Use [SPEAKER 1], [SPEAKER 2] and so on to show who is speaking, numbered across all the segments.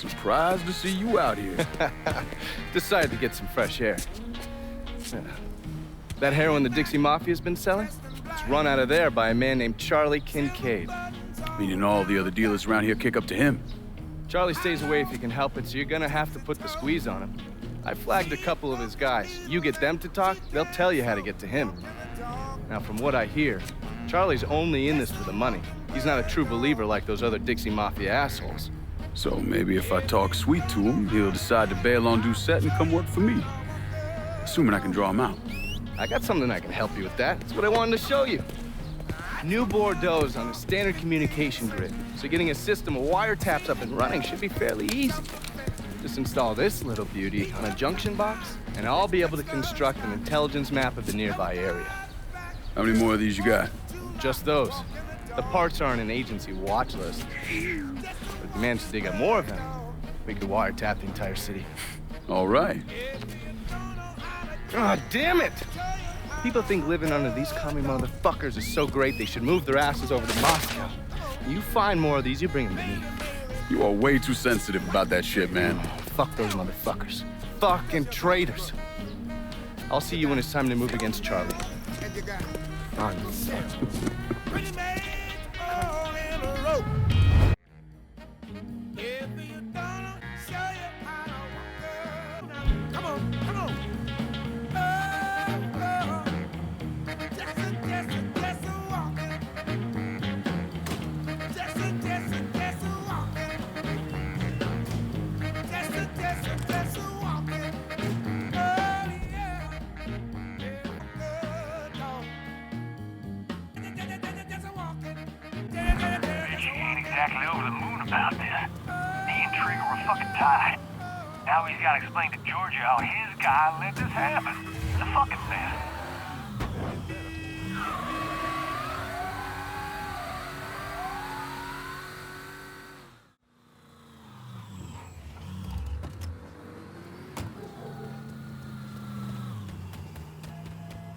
[SPEAKER 1] Surprised to see you out here.
[SPEAKER 2] Decided to get some fresh air. Yeah. That heroin the Dixie Mafia's been selling? It's run out of there by a man named Charlie Kincaid.
[SPEAKER 1] Meaning all the other dealers around here kick up to him.
[SPEAKER 2] Charlie stays away if he can help it, so you're gonna have to put the squeeze on him. I flagged a couple of his guys. You get them to talk, they'll tell you how to get to him. Now, from what I hear, Charlie's only in this for the money. He's not a true believer like those other Dixie Mafia assholes.
[SPEAKER 1] So maybe if I talk sweet to him, he'll decide to bail on Doucette and come work for me. Assuming I can draw him out.
[SPEAKER 2] I got something that can help you with that. That's what I wanted to show you. New Bordeaux's on a standard communication grid, so getting a system of wiretaps up and running should be fairly easy. Just install this little beauty on a junction box, and I'll be able to construct an intelligence map of the nearby area.
[SPEAKER 1] How many more of these you got?
[SPEAKER 2] Just those. The parts are on an agency watch list. But if we manage to dig up more of them, we could wiretap the entire city.
[SPEAKER 1] All right.
[SPEAKER 2] Ah, damn it! People think living under these commie motherfuckers is so great they should move their asses over to Moscow. You find more of these, you bring them to me.
[SPEAKER 1] You are way too sensitive about that shit, man.
[SPEAKER 2] Fuck those motherfuckers. Fucking traitors. I'll see you when it's time to move against Charlie.
[SPEAKER 3] Exactly over the moon about this. He and Trigger were fucking tied. Now he's got to explain to Georgia how his guy let this happen. It's a fucking mess.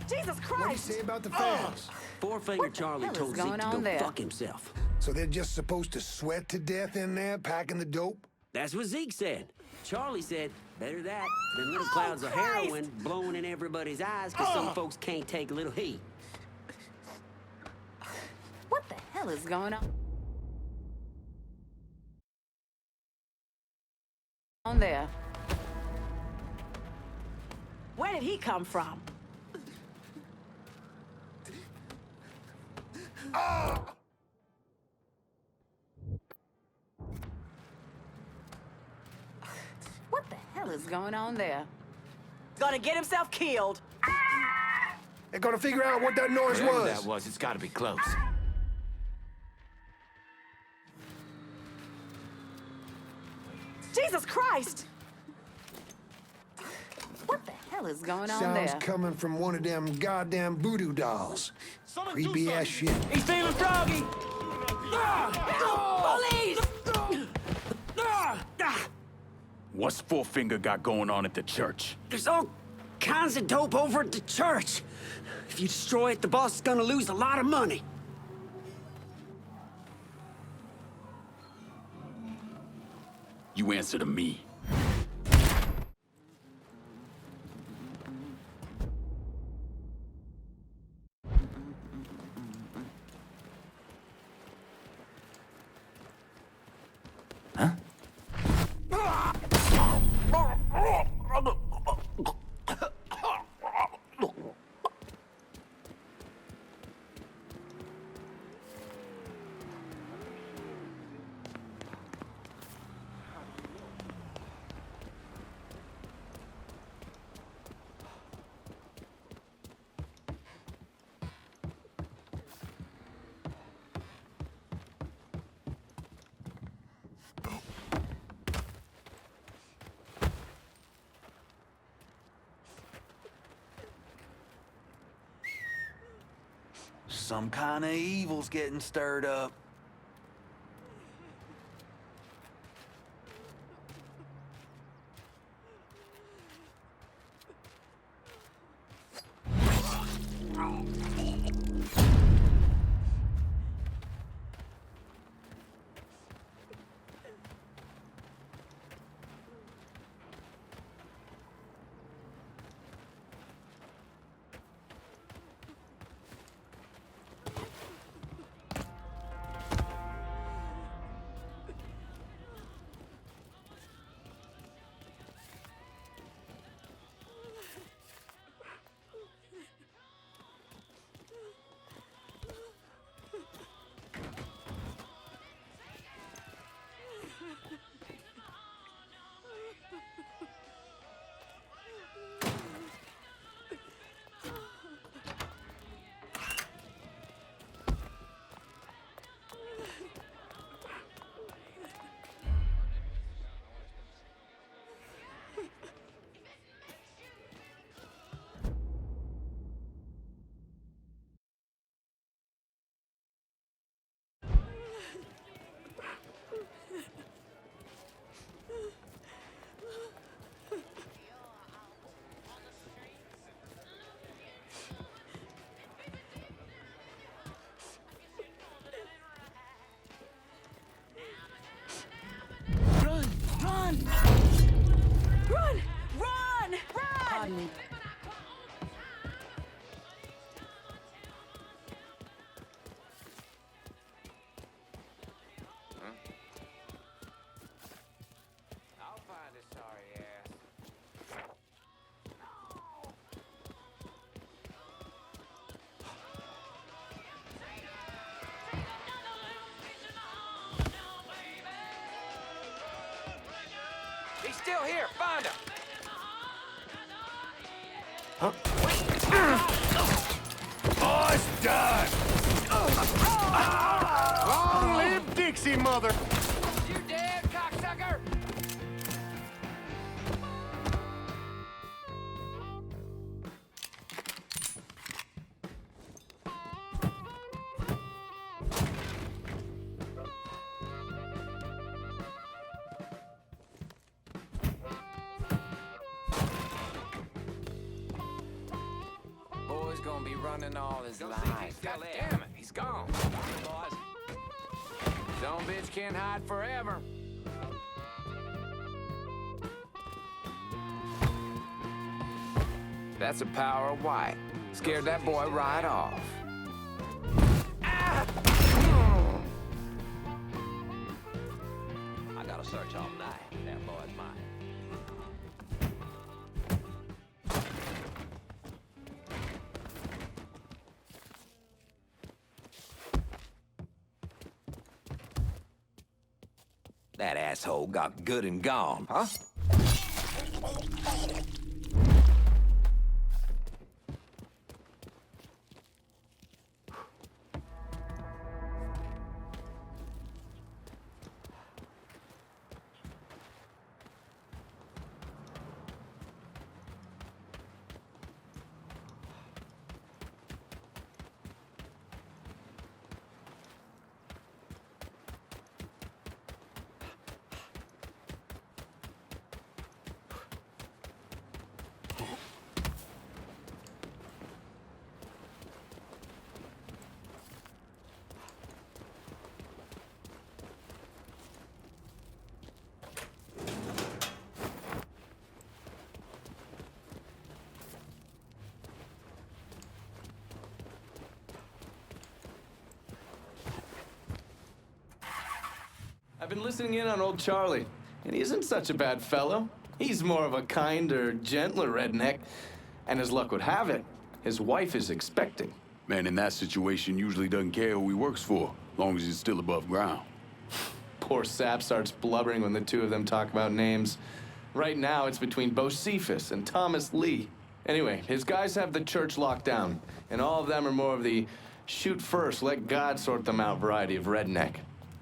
[SPEAKER 4] Jesus Christ!
[SPEAKER 5] What do you say about the fans?
[SPEAKER 6] Four-Finger Charlie told Zeke to go fuck himself.
[SPEAKER 5] So they're just supposed to sweat to death in there, packing the dope?
[SPEAKER 6] That's what Zeke said. Charlie said, better that than little clouds of heroin blowing in everybody's eyes because some folks can't take a little heat.
[SPEAKER 4] What the hell is going on there? Where did he come from? What the hell is going on there? Gonna get himself killed.
[SPEAKER 5] They're gonna figure out what that noise
[SPEAKER 7] Whatever
[SPEAKER 5] was.
[SPEAKER 7] that was, it's gotta be close.
[SPEAKER 4] Jesus Christ! What the hell is going on
[SPEAKER 5] Sounds
[SPEAKER 4] there?
[SPEAKER 5] coming from one of them goddamn voodoo dolls. Creepy ass shit.
[SPEAKER 6] He's feeling froggy! Police!
[SPEAKER 7] What's Four-Finger got going on at the church?
[SPEAKER 6] There's all kinds of dope over at the church. If you destroy it, the boss is gonna lose a lot of money.
[SPEAKER 7] You answer to me.
[SPEAKER 8] Some kind of evil's getting stirred up.
[SPEAKER 9] I'll find his sorry ass. He's still here. Find him.
[SPEAKER 10] Boss done! Long live Dixie, mother!
[SPEAKER 9] You dead, cocksucker?
[SPEAKER 11] Boy's gonna be running all his
[SPEAKER 9] Go see if he's
[SPEAKER 11] life.
[SPEAKER 9] still
[SPEAKER 11] God
[SPEAKER 9] there.
[SPEAKER 11] damn it, he's gone.
[SPEAKER 9] Boys.
[SPEAKER 11] Some bitch can't hide forever. That's the power of white. Scared that boy right off.
[SPEAKER 9] I gotta search all night. That boy's mine.
[SPEAKER 11] That asshole got good and gone, huh?
[SPEAKER 2] I've been listening in on old Charlie, and he isn't such a bad fellow. He's more of a kinder, gentler redneck. And as luck would have it, his wife is expecting.
[SPEAKER 1] Man in that situation usually doesn't care who he works for, long as he's still above ground.
[SPEAKER 2] Poor Sap starts blubbering when the two of them talk about names. Right now, it's between Bocephus and Thomas Lee. Anyway, his guys have the church locked down, and all of them are more of the shoot first, let God sort them out variety of redneck.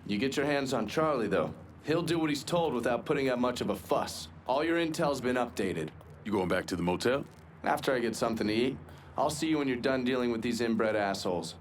[SPEAKER 2] You get your hands on Charlie, though. He'll do what he's told without putting up much of a fuss. All your intel's been updated.
[SPEAKER 1] You going back to the motel?
[SPEAKER 2] After I get something to eat, I'll see you when you're done dealing with these inbred assholes.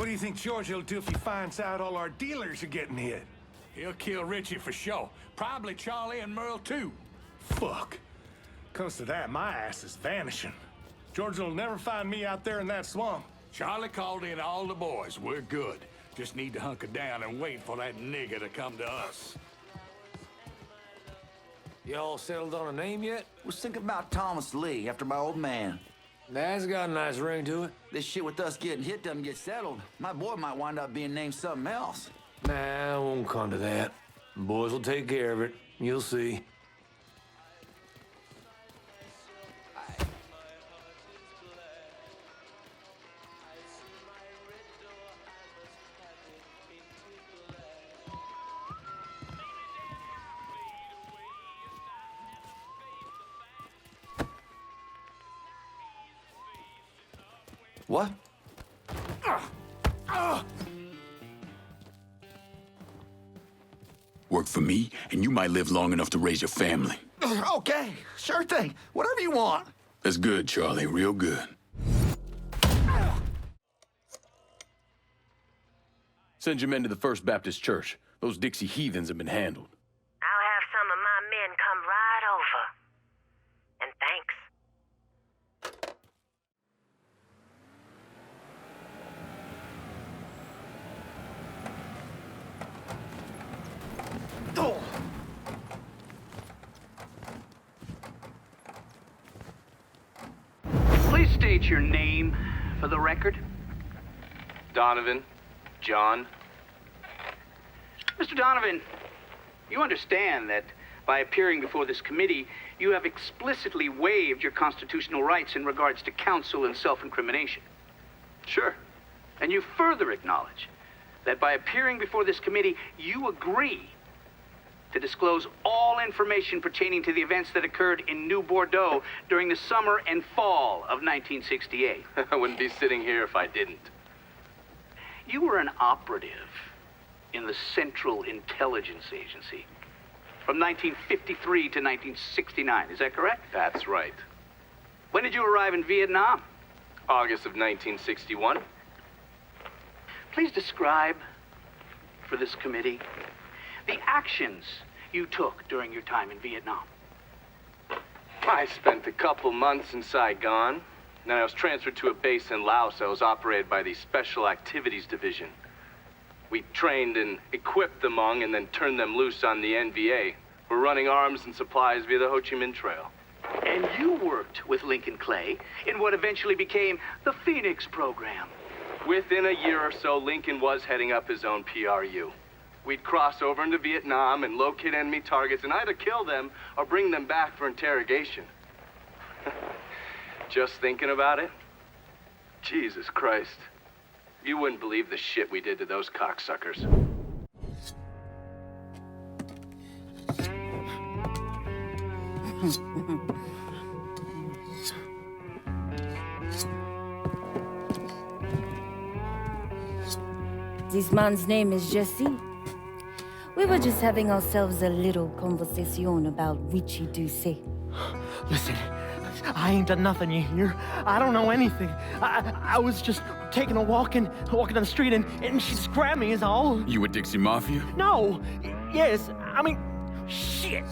[SPEAKER 10] What do you think George will do if he finds out all our dealers are getting hit?
[SPEAKER 7] He'll kill Richie for sure. Probably Charlie and Merle, too.
[SPEAKER 10] Fuck. Comes to that, my ass is vanishing. George will never find me out there in that swamp.
[SPEAKER 7] Charlie called in all the boys. We're good. Just need to hunker down and wait for that nigger to come to us.
[SPEAKER 12] Y'all settled on a name yet?
[SPEAKER 8] Was thinking about Thomas Lee after my old man.
[SPEAKER 12] That's got a nice ring to it.
[SPEAKER 8] This shit with us getting hit doesn't get settled. My boy might wind up being named something else.
[SPEAKER 12] Nah, it won't come to that. The boys will take care of it. You'll see.
[SPEAKER 8] What?
[SPEAKER 7] Work for me, and you might live long enough to raise your family.
[SPEAKER 8] Okay, sure thing. Whatever you want.
[SPEAKER 7] That's good, Charlie. Real good.
[SPEAKER 1] Send your men to the First Baptist Church. Those Dixie heathens have been handled.
[SPEAKER 13] I'll have some of my men come right over. And thanks.
[SPEAKER 3] Please state your name for the record.
[SPEAKER 2] Donovan, John.
[SPEAKER 3] Mr. Donovan, you understand that by appearing before this committee, you have explicitly waived your constitutional rights in regards to counsel and self-incrimination.
[SPEAKER 2] Sure.
[SPEAKER 3] And you further acknowledge that by appearing before this committee, you agree to disclose all information pertaining to the events that occurred in New Bordeaux during the summer and fall of 1968.
[SPEAKER 2] I wouldn't be sitting here if I didn't.
[SPEAKER 3] You were an operative in the Central Intelligence Agency from 1953 to 1969, is that correct?
[SPEAKER 2] That's right.
[SPEAKER 3] When did you arrive in Vietnam?
[SPEAKER 2] August of 1961.
[SPEAKER 3] Please describe for this committee the actions you took during your time in Vietnam.
[SPEAKER 2] I spent a couple months in Saigon. Then I was transferred to a base in Laos that was operated by the Special Activities Division. We trained and equipped the Hmong and then turned them loose on the NVA. We're running arms and supplies via the Ho Chi Minh Trail.
[SPEAKER 3] And you worked with Lincoln Clay in what eventually became the Phoenix program.
[SPEAKER 2] Within a year or so, Lincoln was heading up his own PRU. We'd cross over into Vietnam and locate enemy targets and either kill them or bring them back for interrogation. Just thinking about it? Jesus Christ. You wouldn't believe the shit we did to those cocksuckers.
[SPEAKER 14] This man's name is Jesse. We were just having ourselves a little conversation about Richie Doucet.
[SPEAKER 15] Listen, I ain't done nothing, you hear? I don't know anything. I was just taking a walking down the street and she just grabbed me is all.
[SPEAKER 1] You with Dixie Mafia?
[SPEAKER 15] No. Yes, I mean, shit.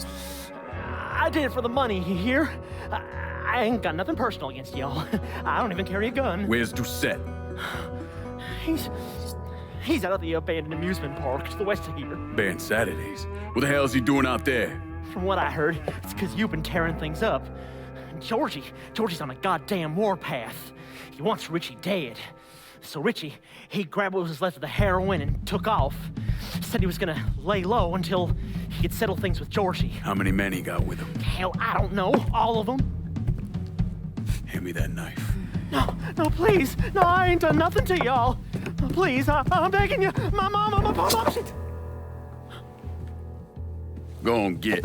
[SPEAKER 15] I did it for the money, you hear? I ain't got nothing personal against y'all. I don't even carry a gun.
[SPEAKER 1] Where's Doucet?
[SPEAKER 15] He's out at the abandoned amusement park to the west of here.
[SPEAKER 1] Banned Saturdays. What the hell is he doing out there?
[SPEAKER 15] From what I heard, it's because you've been tearing things up. Georgie's on a goddamn warpath. He wants Richie dead. So Richie, he grabbed what was left of the heroin and took off. Said he was gonna lay low until he could settle things with Georgie.
[SPEAKER 1] How many men he got with him?
[SPEAKER 15] Hell, I don't know. All of them.
[SPEAKER 1] Hand me that knife.
[SPEAKER 15] No, please. No, I ain't done nothing to y'all. Please, I'm begging you. My mom, shit.
[SPEAKER 1] Go on, get.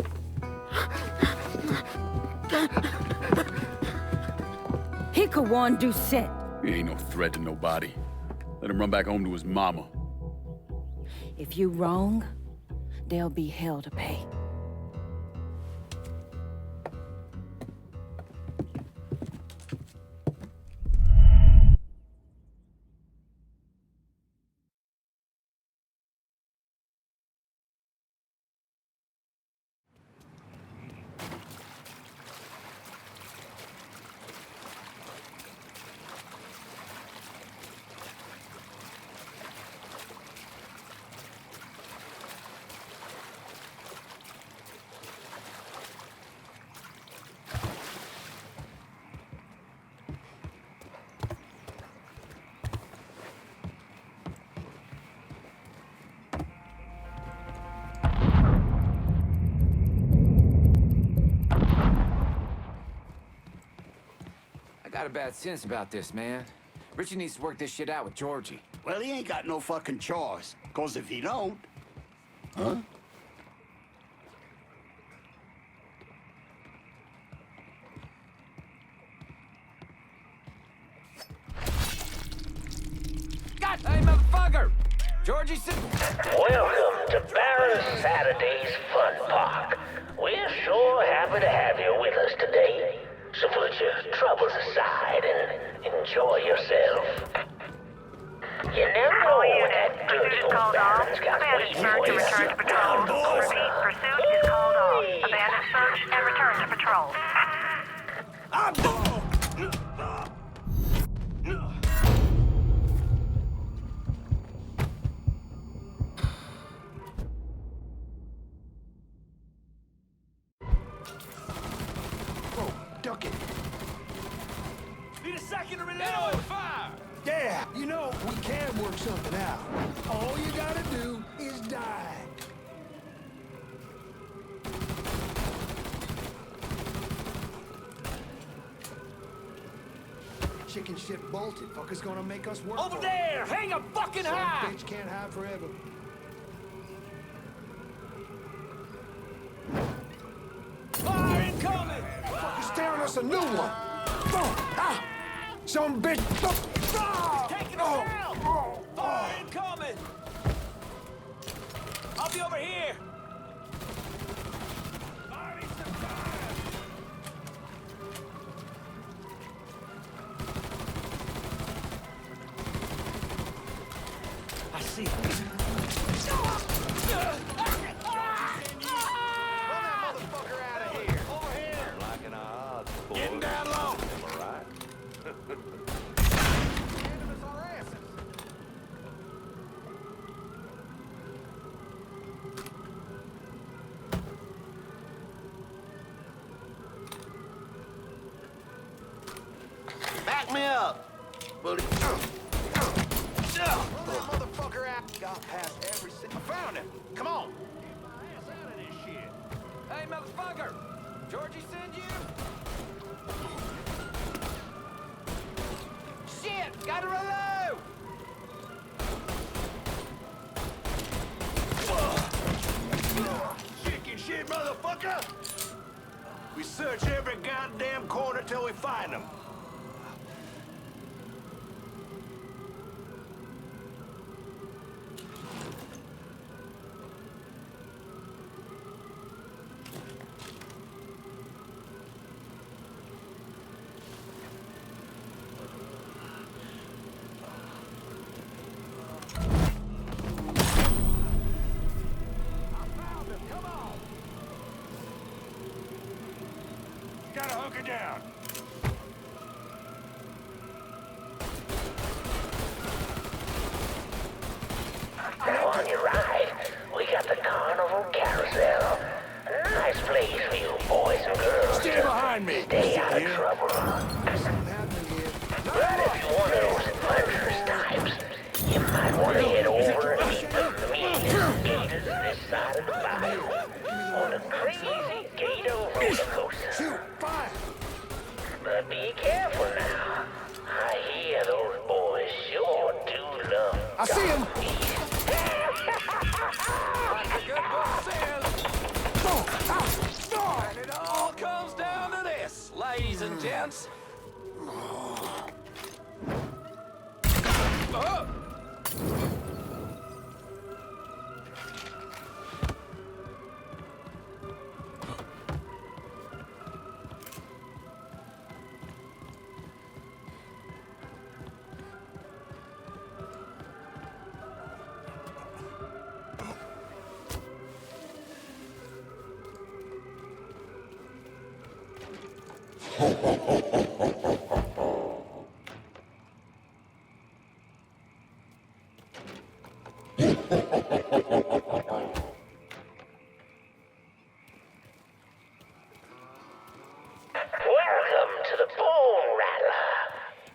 [SPEAKER 14] He could warn Doucet.
[SPEAKER 1] He ain't no threat to nobody. Let him run back home to his mama.
[SPEAKER 14] If you wrong, there'll be hell to pay.
[SPEAKER 11] a bad sense about this, man. Richie needs to work this shit out with Georgie.
[SPEAKER 16] Well, he ain't got no fucking choice. 'Cause if he don't... Huh?
[SPEAKER 11] God, hey, motherfucker! Georgie said...
[SPEAKER 17] Welcome to Baron Saturday's Fun Park. We're sure happy to have you with us today. So put your troubles aside and enjoy yourself. You never know what that dirty old Baron's got waiting for you.
[SPEAKER 13] Return to patrol. Repeat, pursuit is called off. Abandon search and return to patrol.
[SPEAKER 5] Whoa, duck it.
[SPEAKER 2] Need a second to reload. Fire!
[SPEAKER 5] Yeah, you know, we can work something out. All you gotta do is die. Chicken shit bolted. Fucker's gonna make us work.
[SPEAKER 2] Over there! Hang a fucking
[SPEAKER 5] Some
[SPEAKER 2] high!
[SPEAKER 5] bitch can't hide forever.
[SPEAKER 2] Fire incoming!
[SPEAKER 5] Fucker's tearing us a new one. Ah! Some bitch.
[SPEAKER 2] Taking us down! Fire incoming! I'll be over here! I see him.
[SPEAKER 10] Getting down low.
[SPEAKER 16] Back me up! Bully.
[SPEAKER 2] Motherfucker out! Got past every I found him! Come on!
[SPEAKER 11] Hey, motherfucker! Georgie send you? Shit! Gotta reload!
[SPEAKER 10] Chicken shit, motherfucker! We search every goddamn corner till we find them. Gotta hunker down.
[SPEAKER 17] Now on your right, we got the Carnival Carousel. A nice place for you boys and girls
[SPEAKER 10] Stay
[SPEAKER 17] to
[SPEAKER 10] behind me.
[SPEAKER 17] stay out of trouble. But if you're one of those adventurous types, you might want to head over and meet the meanest gators this side of the bayou on a crazy gator roller coaster. But be careful now. I hear those boys sure do love
[SPEAKER 5] I see him.
[SPEAKER 11] And it all comes down to this, ladies and gents.
[SPEAKER 17] Welcome to the Bone Rattler.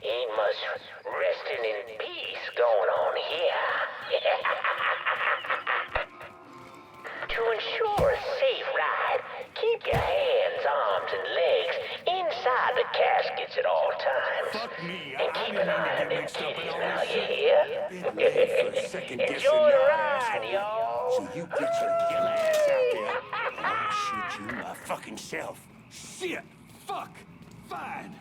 [SPEAKER 17] Ain't much resting in peace going on here. To ensure a safe ride, keep your hands, arms, and legs inside the caskets at all times.
[SPEAKER 12] second guessing
[SPEAKER 17] Enjoy the
[SPEAKER 12] that,
[SPEAKER 17] ride,
[SPEAKER 12] asshole.
[SPEAKER 17] y'all.
[SPEAKER 12] So you get your yellow ass out there. I'll shoot you my fucking self.
[SPEAKER 7] Shit! Fuck! Fine!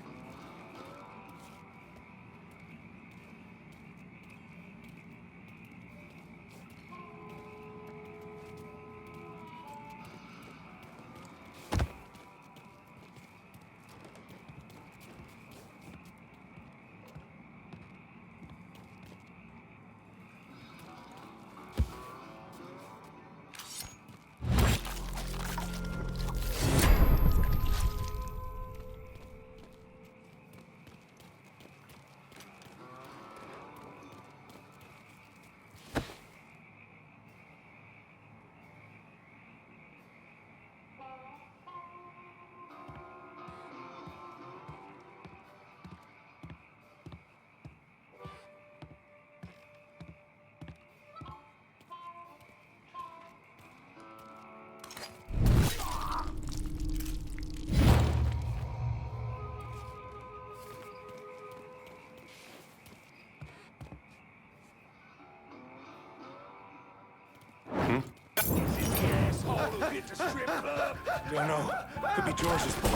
[SPEAKER 12] Hit the strip club. Don't know. Could be George's boy.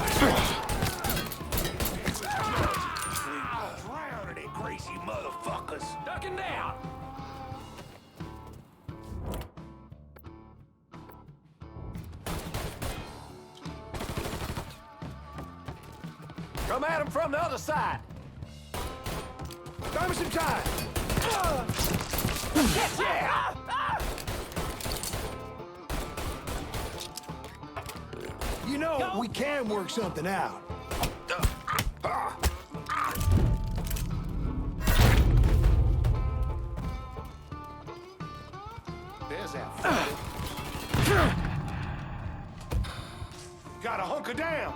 [SPEAKER 12] Drowning it, crazy motherfuckers.
[SPEAKER 7] Ducking down!
[SPEAKER 5] Come at him from the other side. Buy me some time. Yeah! You know, we can work something out.
[SPEAKER 12] There's that. Gotta hunker down.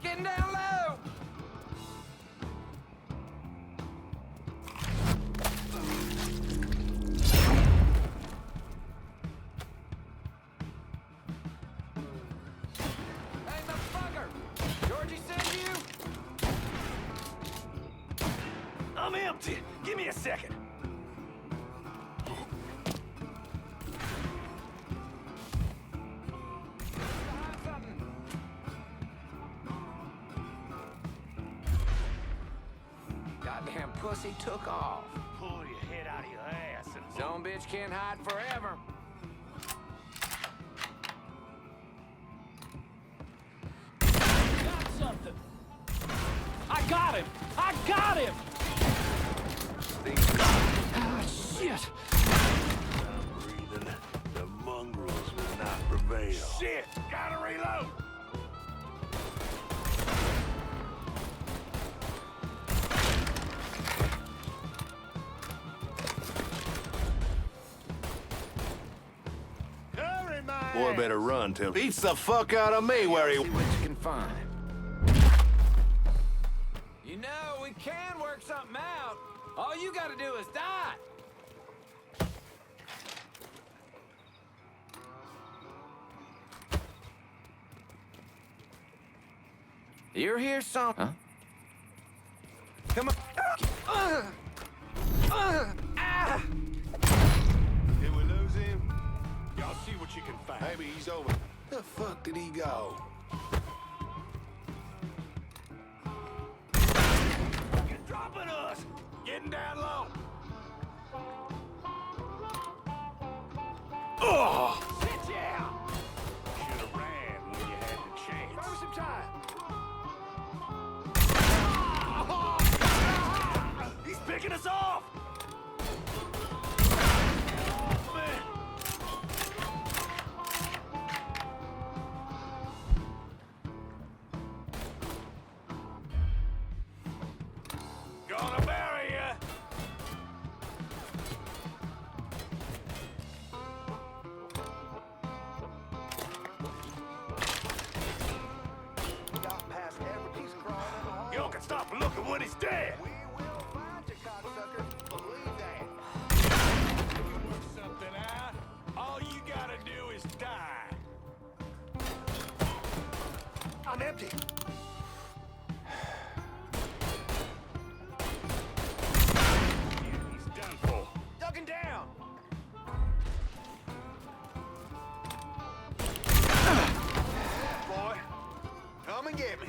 [SPEAKER 11] Getting down low! Hey, motherfucker! Georgie sent you?
[SPEAKER 12] I'm empty. Give me a second.
[SPEAKER 11] Goddamn pussy took off.
[SPEAKER 12] Pull your head out of your ass and
[SPEAKER 11] Some bitch can't hide forever.
[SPEAKER 5] Got something. I got him. I got him. Ah, shit.
[SPEAKER 12] breathing. The mongrels will not prevail. Shit! Gotta reload!
[SPEAKER 18] Boy better run till beats the fuck out of me where he...
[SPEAKER 11] See what you can find. You know, we can work something out. All you gotta do is die. You're here some... Huh? Come on.
[SPEAKER 18] Did we lose him?
[SPEAKER 12] Y'all see what you can find.
[SPEAKER 18] Maybe he's over. The fuck did he go?
[SPEAKER 12] You're dropping us! Getting down low! Oh! Sit down! Should've ran when you had the chance. Throw some time! He's picking us off! Oh, man! Gonna bury ya!
[SPEAKER 18] when he's dead.
[SPEAKER 12] We will find you, cocksucker. Believe that.
[SPEAKER 7] You work something out, all you gotta do is die.
[SPEAKER 5] I'm empty.
[SPEAKER 7] He's done for.
[SPEAKER 11] Ducking down.
[SPEAKER 12] Boy, come and get me.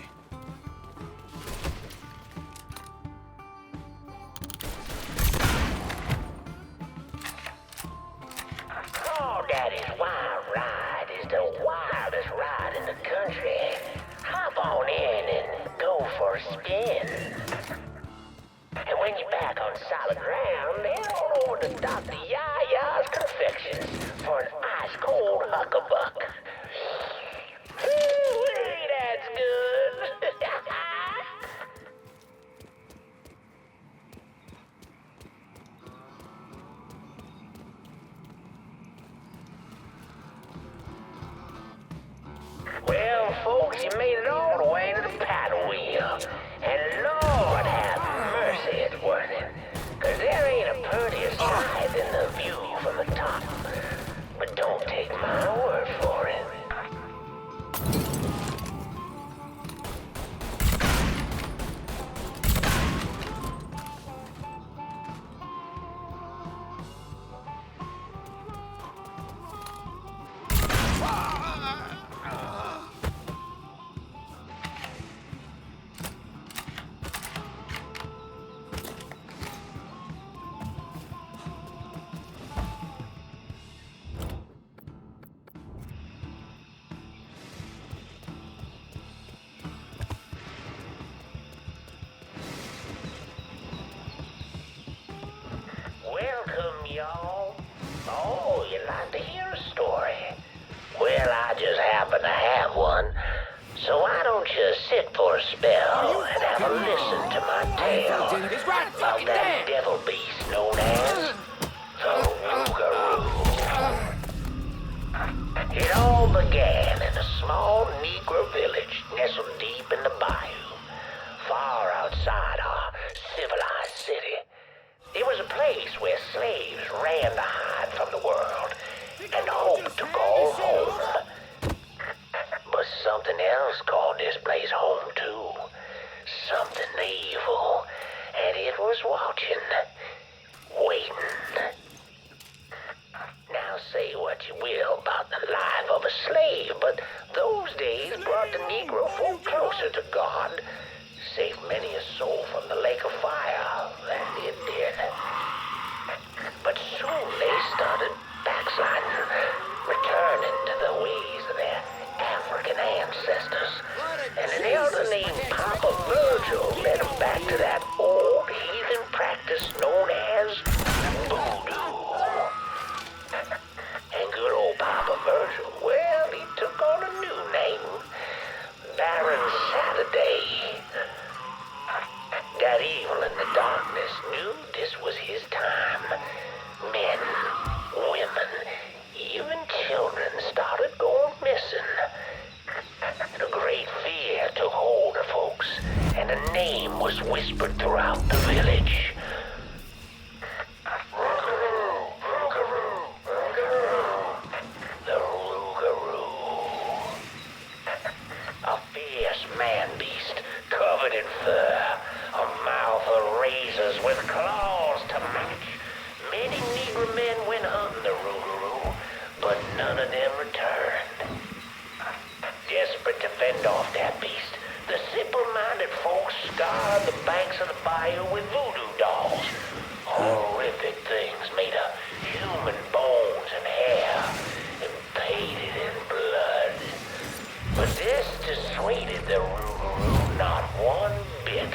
[SPEAKER 17] Daddy's Wild Ride is the wildest ride in the country. Hop on in and go for a spin. And when you're back on solid ground, head on over to Dr. Yaya's Confections for an ice-cold huckabuck. Ooh, that's good. Well, folks, you made it all the way to the paddle wheel. And Lord have mercy, it's worth it. 'Cause there ain't a prettier sight than the view from the top. But don't take my word for it. Welcome, y'all. Oh, you'd like to hear a story? Well, I just happen to have one. So why don't you sit for a spell and have a listen to my tale about that devil beast known as the Rougarou. It all began in a small Negro village nestled deep in the bayou, far outside our civilized city. It was a place where slaves ran to hide from the world and hoped to call home. But something else called this place home too. Something evil. And it was watching. Waiting. Now say what you will about the life of a slave, but those days brought the Negro folk closer to God. Saved many a soul from the lake of fire, that it did. But soon they started backsliding, returning to the ways of their African ancestors. And an elder named Papa Virgil led them back to that old heathen practice known as voodoo. And good old Papa Virgil, well, he took on a new name, Baron Saturday. That evil in the darkness knew this was his time. Men, women, even children started going missing. A great fear took hold of folks, and a name was whispered throughout the village. Rougarou, Rougarou, Rougarou. The Rougarou. A fierce man-beast covered in fur. A mouth of razors with claws to match. Many Negro men went hunting the Rougarou, but none of them returned. Desperate to fend off that beast, the simple-minded folks scoured the banks of the bayou with voodoo dolls. Horrific things made of human bones and hair, and painted in blood. But this dissuaded the Rougarou not one bit.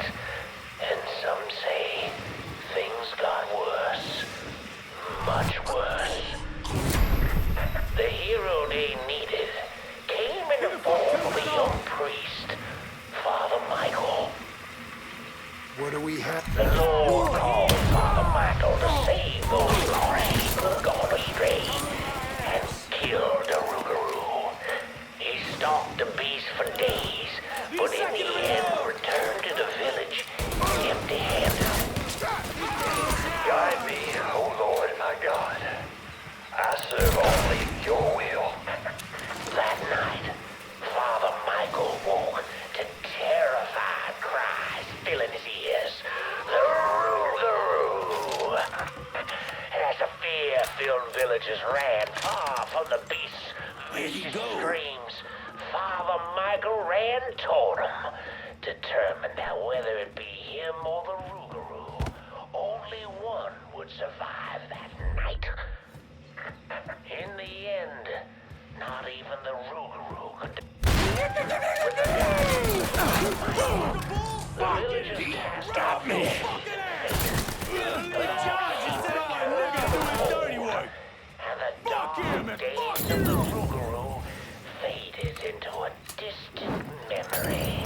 [SPEAKER 17] And some say things got worse, much worse. The hero they needed came in the form of a young priest, Father Michael.
[SPEAKER 5] What do we have?
[SPEAKER 17] The Lord called Father Michael to save those lost sheep who gone astray and killed the Rougarou. He stalked the beast for days, but in the end returned to the village and taught him, determined that whether it be him or the Rougarou, only one would survive that night. In the end, not even the Rougarou could. The villagers cast off me. And the dark days of the Rougarou faded into a distant memory.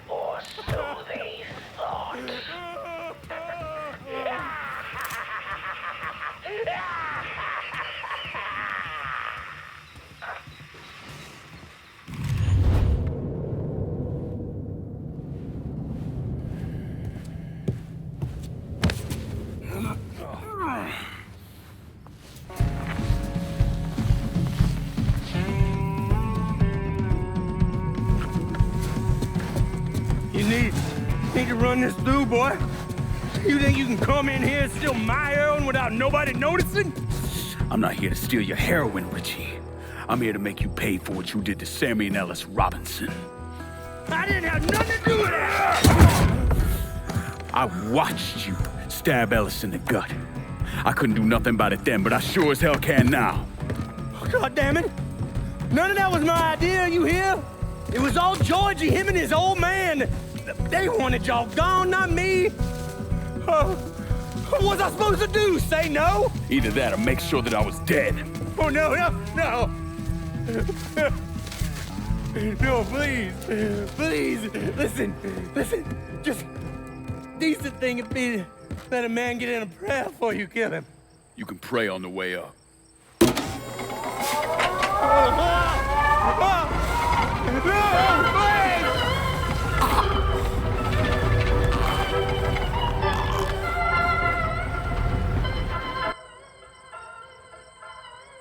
[SPEAKER 17] Or so they thought.
[SPEAKER 19] You need to run this through, boy. You think you can come in here and steal my heroin without nobody noticing?
[SPEAKER 1] I'm not here to steal your heroin, Richie. I'm here to make you pay for what you did to Sammy and Ellis Robinson.
[SPEAKER 19] I didn't have nothing to do with that!
[SPEAKER 1] I watched you stab Ellis in the gut. I couldn't do nothing about it then, but I sure as hell can now.
[SPEAKER 19] God damn it! None of that was my idea, you hear? It was all Georgie, him and his old man. They wanted y'all gone, not me. What was I supposed to do? Say no?
[SPEAKER 1] Either that or make sure that I was dead.
[SPEAKER 19] Oh, no. No, please. Listen. Just decent thing would be to let a man get in a prayer before you kill him.
[SPEAKER 1] You can pray on the way up.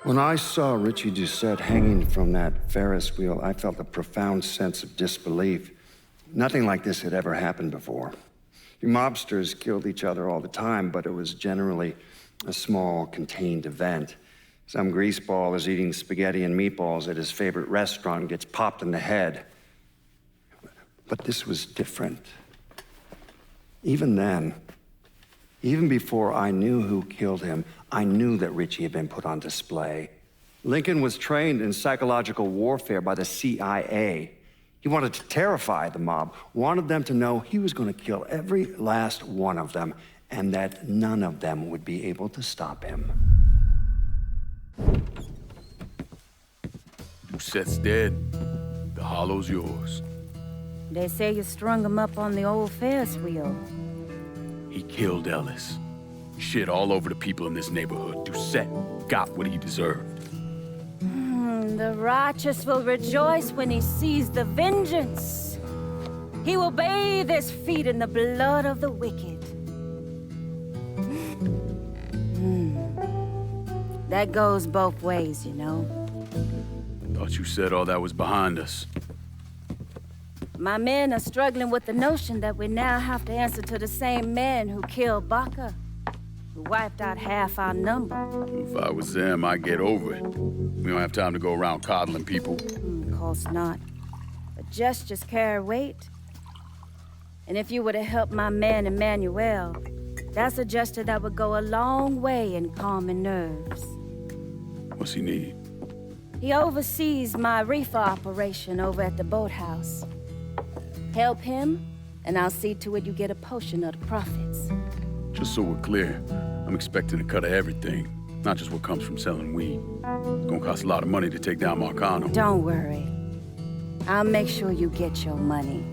[SPEAKER 20] When I saw Richie Doucette hanging from that Ferris wheel, I felt a profound sense of disbelief. Nothing like this had ever happened before. You mobsters killed each other all the time, but it was generally a small, contained event. Some greaseball is eating spaghetti and meatballs at his favorite restaurant and gets popped in the head. But this was different. Even then, even before I knew who killed him, I knew that Richie had been put on display. Lincoln was trained in psychological warfare by the CIA. He wanted to terrify the mob, wanted them to know he was going to kill every last one of them, and that none of them would be able to stop him.
[SPEAKER 1] Doucette's dead. The Hollow's yours.
[SPEAKER 14] They say you strung him up on the old Ferris wheel.
[SPEAKER 1] He killed Ellis. Shit all over the people in this neighborhood. Doucette got what he deserved.
[SPEAKER 14] The righteous will rejoice when he sees the vengeance. He will bathe his feet in the blood of the wicked. That goes both ways, you know.
[SPEAKER 1] Thought you said all that was behind us.
[SPEAKER 14] My men are struggling with the notion that we now have to answer to the same man who killed Baca, who wiped out half our number.
[SPEAKER 1] If I was them, I'd get over it. We don't have time to go around coddling people.
[SPEAKER 14] Of course not. But gestures carry weight. And if you were to help my man Emmanuel, that's a gesture that would go a long way in calming nerves.
[SPEAKER 1] What's he need?
[SPEAKER 14] He oversees my reefer operation over at the boathouse. Help him, and I'll see to it you get a portion of the profits.
[SPEAKER 1] Just so we're clear, I'm expecting a cut of everything, not just what comes from selling weed. It's gonna cost a lot of money to take down Marcano.
[SPEAKER 14] Don't worry. I'll make sure you get your money.